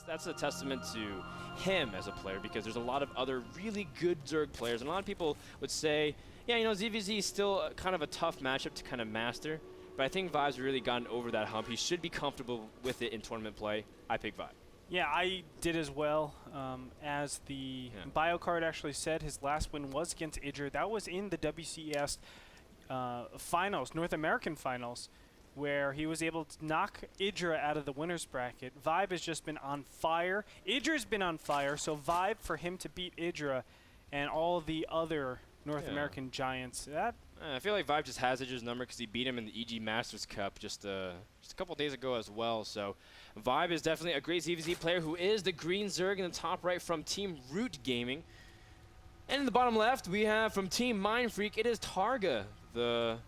that's a testament to him as a player, because there's a lot of other really good Zerg players, and a lot of people would say, yeah, you know, ZVZ is still kind of a tough matchup to kind of master, but I think Vibe's really gotten over that hump. He should be comfortable with it in tournament play. I pick Vibe. Yeah, I did as well. As the bio card actually said, his last win was against Idra. That was in the WCS finals, North American finals, where he was able to knock Idra out of the winner's bracket. Vibe has just been on fire. Idra's been on fire, so Vibe, for him to beat Idra and all the other North American giants, that... I feel like Vibe just has Idra's number because he beat him in the EG Masters Cup just a couple days ago as well. So Vibe is definitely a great ZVZ player who is the green Zerg in the top right from Team Root Gaming. And in the bottom left, we have from Team Mindfreak, it is Targa, the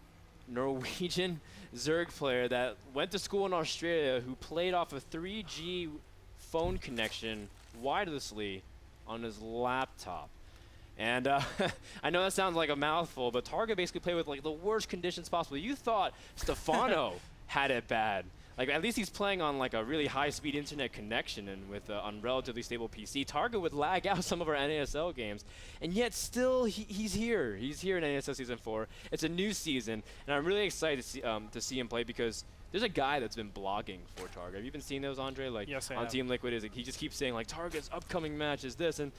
Norwegian Zerg player that went to school in Australia, who played off a 3G phone connection wirelessly on his laptop. And I know that sounds like a mouthful, but Targa basically played with like the worst conditions possible. You thought Stefano had it bad. Like, at least he's playing on like a really high-speed internet connection and with on relatively stable PC. Targa would lag out some of our NASL games, and yet still he's here. He's here in NASL Season 4. It's a new season, and I'm really excited to see him play, because there's a guy that's been blogging for Targa. Have you been seeing those, Andre? Like, yes, I on have. Team Liquid, he just keeps saying like Targa's upcoming match is this, and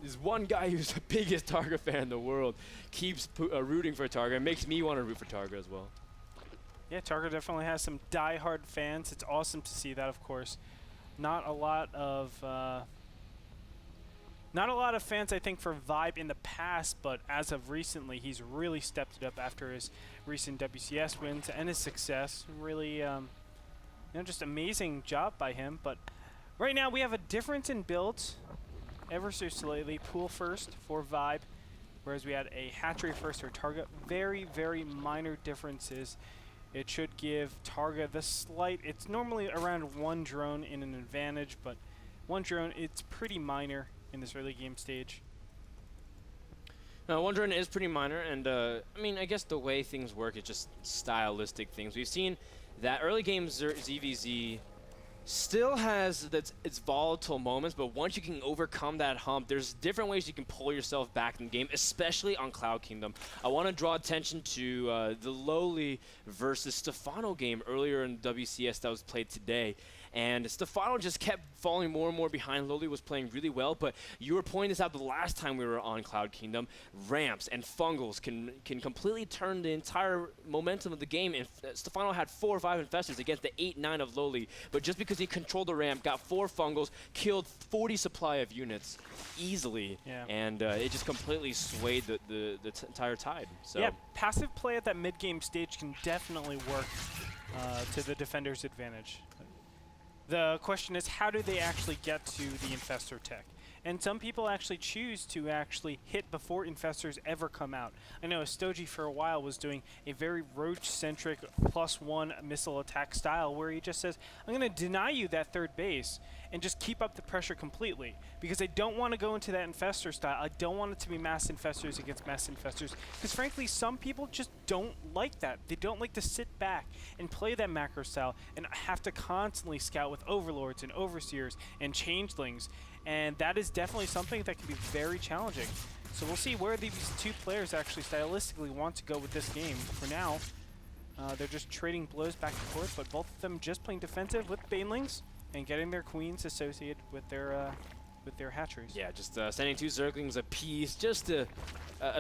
there's one guy who's the biggest Targa fan in the world keeps rooting for Targa. It makes me want to root for Targa as well. Yeah, Targa definitely has some die-hard fans. It's awesome to see that, of course. Not a lot of fans, I think, for Vibe in the past, but as of recently, he's really stepped it up after his recent WCS wins and his success. Really, you know, just amazing job by him. But right now, we have a difference in builds, ever so slightly. Pool first for Vibe, whereas we had a hatchery first for Targa. Very, very minor differences. It should give Targa the slight, it's normally around one drone in an advantage, but one drone, it's pretty minor in this early game stage. No, one drone is pretty minor, and I mean, I guess the way things work is just stylistic things. We've seen that early game ZVZ still has its volatile moments, but once you can overcome that hump, there's different ways you can pull yourself back in the game, especially on Cloud Kingdom. I want to draw attention to the Lowly versus Stefano game earlier in WCS that was played today. And Stefano just kept falling more and more behind. Lowly was playing really well, but you were pointing this out the last time we were on Cloud Kingdom. Ramps and fungals can completely turn the entire momentum of the game. And Stefano had 4 or 5 infestors against the 8-9 of Lowly, but just because he controlled the ramp, got 4 fungals, killed 40 supply of units easily, and it just completely swayed the entire tide. So yeah, passive play at that mid-game stage can definitely work to the defender's advantage. The question is, how do they actually get to the infestor tech? And some people actually choose to actually hit before infestors ever come out. I know Stoji for a while was doing a very roach-centric +1 missile attack style where he just says, I'm going to deny you that third base and just keep up the pressure completely, because I don't want to go into that infestor style. I don't want it to be mass infestors against mass infestors, because frankly, some people just don't like that. They don't like to sit back and play that macro style and have to constantly scout with overlords and overseers and changelings. And that is definitely something that can be very challenging. So we'll see where these two players actually stylistically want to go with this game. For now, they're just trading blows back and forth, but both of them just playing defensive with Banelings and getting their queens associated with their hatcheries. Yeah, just sending 2 Zerglings apiece, just a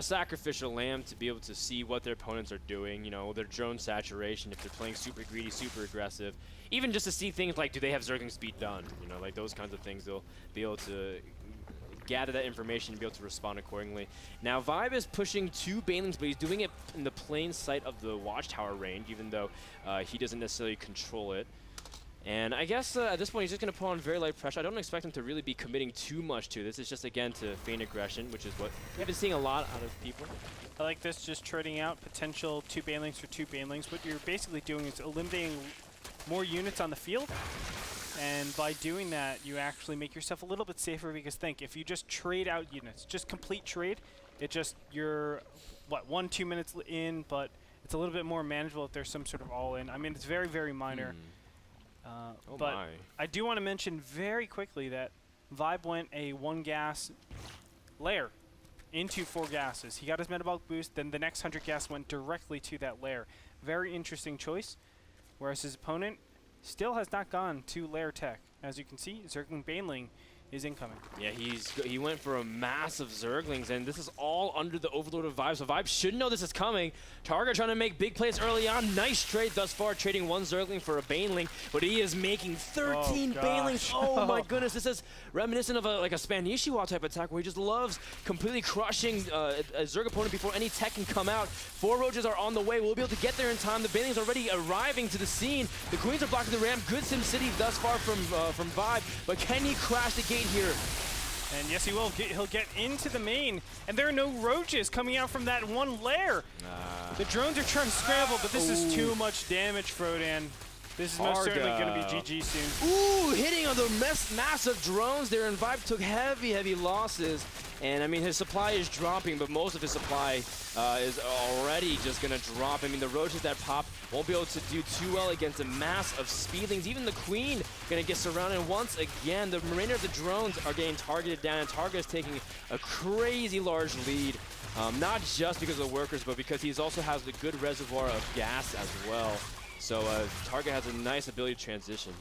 sacrificial lamb to be able to see what their opponents are doing, you know, their drone saturation, if they're playing super greedy, super aggressive. Even just to see things like, do they have Zergling speed done? You know, like those kinds of things, they'll be able to gather that information and be able to respond accordingly. Now, Vibe is pushing 2 Banelings, but he's doing it in the plain sight of the Watchtower range, even though he doesn't necessarily control it. And I guess at this point, he's just going to put on very light pressure. I don't expect him to really be committing too much to this. It's just, again, to feign aggression, which is what we've been seeing a lot out of people. I like this, just trading out potential 2 Banelings for 2 Banelings. What you're basically doing is eliminating more units on the field. And by doing that, you actually make yourself a little bit safer, because think, if you just trade out units, just complete trade, it just, you're, what, 1-2 minutes in, but it's a little bit more manageable if there's some sort of all-in. I mean, it's very, very minor. But I do want to mention very quickly that Vibe went a 1 gas lair into 4 gases. He got his metabolic boost, then the next 100 gas went directly to that lair. Very interesting choice, whereas his opponent still has not gone to lair tech. As you can see, Zergling Baneling is incoming. Yeah, he went for a massive Zerglings, and this is all under the overload of Vibe, so Vibe should know this is coming. Targa trying to make big plays early on. Nice trade thus far, trading 1 Zergling for a Baneling, but he is making 13 Banelings. Oh my goodness, this is reminiscent of like a Spanishiwa type attack where he just loves completely crushing a Zerg opponent before any tech can come out. 4 Roaches are on the way. We'll be able to get there in time. The Banelings already arriving to the scene. The Queens are blocking the ramp. Good SimCity thus far from Vibe, but can he crash the gate here? And yes, he will. He'll get into the main, and there are no roaches coming out from that 1 lair. The drones are trying to scramble, but this is too much damage, Frodan. This is most certainly going to be GG soon. Ooh, hitting on the massive drones there, and Vibe took heavy losses. And I mean, his supply is dropping, but most of his supply is already just going to drop. I mean, the roaches that pop won't be able to do too well against a mass of speedlings. Even the Queen going to get surrounded once again. The remainder of the drones are getting targeted down, and Targa is taking a crazy large lead. Not just because of the workers, but because he also has a good reservoir of gas as well. So Targa has a nice ability to transition.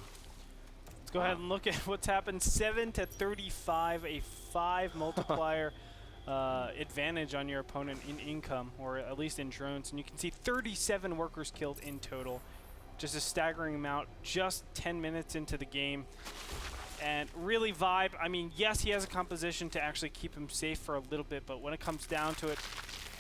Let's go ahead and look at what's happened. 7 to 35, a 5 multiplier advantage on your opponent in income, or at least in drones. And you can see 37 workers killed in total. Just a staggering amount, just 10 minutes into the game. And really Vibe, I mean, yes, he has a composition to actually keep him safe for a little bit, but when it comes down to it,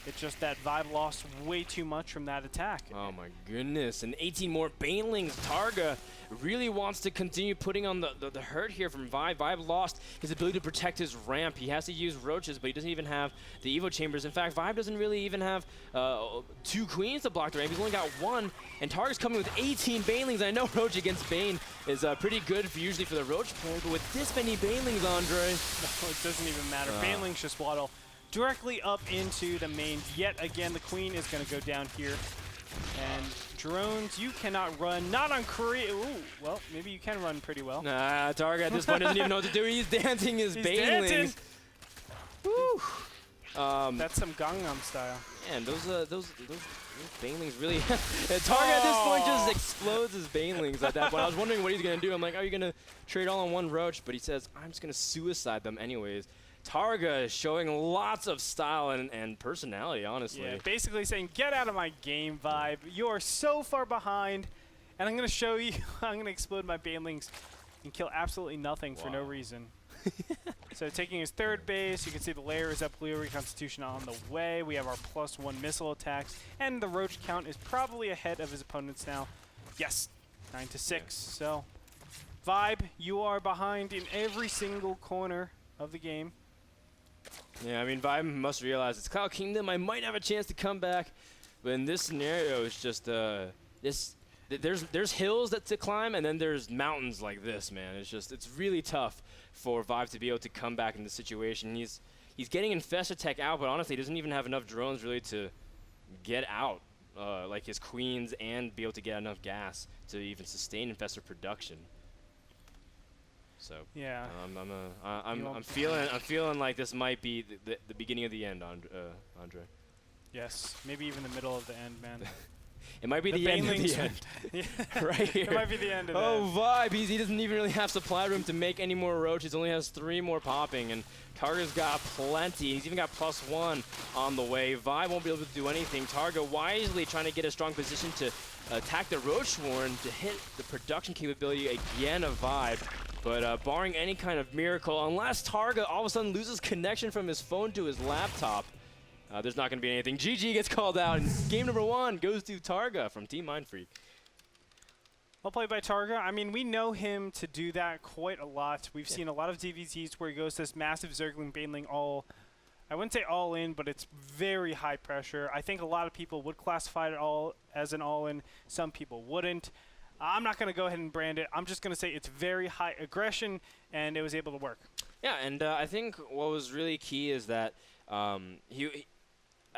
it's just that Vibe lost way too much from that attack. Oh my goodness, and 18 more Banelings. Targa really wants to continue putting on the hurt here from Vibe. Vibe lost his ability to protect his ramp. He has to use roaches, but he doesn't even have the Evo chambers. In fact, Vibe doesn't really even have 2 Queens to block the ramp. He's only got 1, and Targa's coming with 18 Banelings. I know Roach against Bane is pretty good usually for the Roach player, but with this many Banelings, Andre. No, it doesn't even matter. Banelings just waddle directly up into the main. Yet again, the Queen is going to go down here. And drones, you cannot run. Not on Korea. Ooh, well, maybe you can run pretty well. Nah, Targa at this point doesn't even know what to do. He's dancing his Banelings. Woo! That's some Gangnam style. Man, those Banelings really... Targa at this point just explodes his Banelings at that point. I was wondering what he's going to do. I'm like, are you going to trade all on 1 Roach? But he says, I'm just going to suicide them anyways. Targa is showing lots of style and personality, honestly. Yeah, basically saying, get out of my game, Vibe. You're so far behind, and I'm going to show you. I'm going to explode my Banelings and kill absolutely nothing for no reason. So taking his 3rd base, you can see the layer is up, Leo Reconstitution on the way. We have our +1 missile attacks, and the Roach count is probably ahead of his opponents now. Yes, 9 to 6. Yeah. So, Vibe, you are behind in every single corner of the game. Yeah, I mean, Vibe must realize it's Cloud Kingdom. I might have a chance to come back, but in this scenario, it's just there's hills to climb, and then there's mountains like this, man. It's really tough for Vibe to be able to come back in this situation. He's getting Infestor Tech out, but honestly, he doesn't even have enough drones really to get out, like his Queens, and be able to get enough gas to even sustain Infestor production. So yeah, I'm feeling like this might be the beginning of the end, Andre. Yes, maybe even the middle of the end, man. It might be the end of the end. Right here. It might be the end of Oh, Vibe, he doesn't even really have supply room to make any more roaches. He only has 3 more popping, and Targa's got plenty. He's even got +1 on the way. Vibe won't be able to do anything. Targa wisely trying to get a strong position to attack the Roach Swarm to hit the production capability again of Vibe. But barring any kind of miracle, unless Targa all of a sudden loses connection from his phone to his laptop, there's not going to be anything. GG gets called out, and game number 1 goes to Targa from Team Mindfreak. Well played by Targa. I mean, we know him to do that quite a lot. We've seen a lot of DVZs where he goes this massive Zergling Baneling all, I wouldn't say all in, but it's very high pressure. I think a lot of people would classify it all as an all in. Some people wouldn't. I'm not going to go ahead and brand it. I'm just going to say it's very high aggression, and it was able to work. Yeah, and I think what was really key is that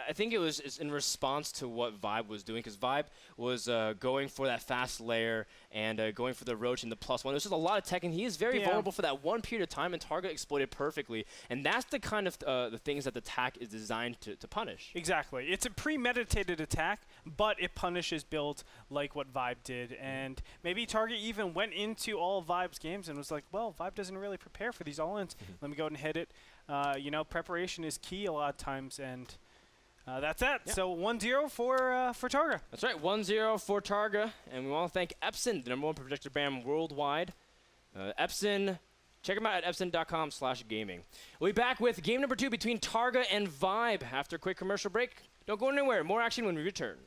I think it was in response to what Vibe was doing, because Vibe was going for that fast layer and going for the Roach and the +1. There's just a lot of tech, and he is very vulnerable for that one period of time, and Targa exploited perfectly. And that's the kind of the things that the attack is designed to punish. Exactly. It's a premeditated attack, but it punishes builds like what Vibe did. And maybe Targa even went into all of Vibe's games and was like, well, Vibe doesn't really prepare for these all-ins. Let me go ahead and hit it. You know, preparation is key a lot of times, and that's that. Yeah. So 1-0 for Targa. That's right, 1-0 for Targa, and we want to thank Epson, the #1 projector brand worldwide. Epson, check them out at epson.com/gaming. We'll be back with game number 2 between Targa and Vibe after a quick commercial break. Don't go anywhere. More action when we return.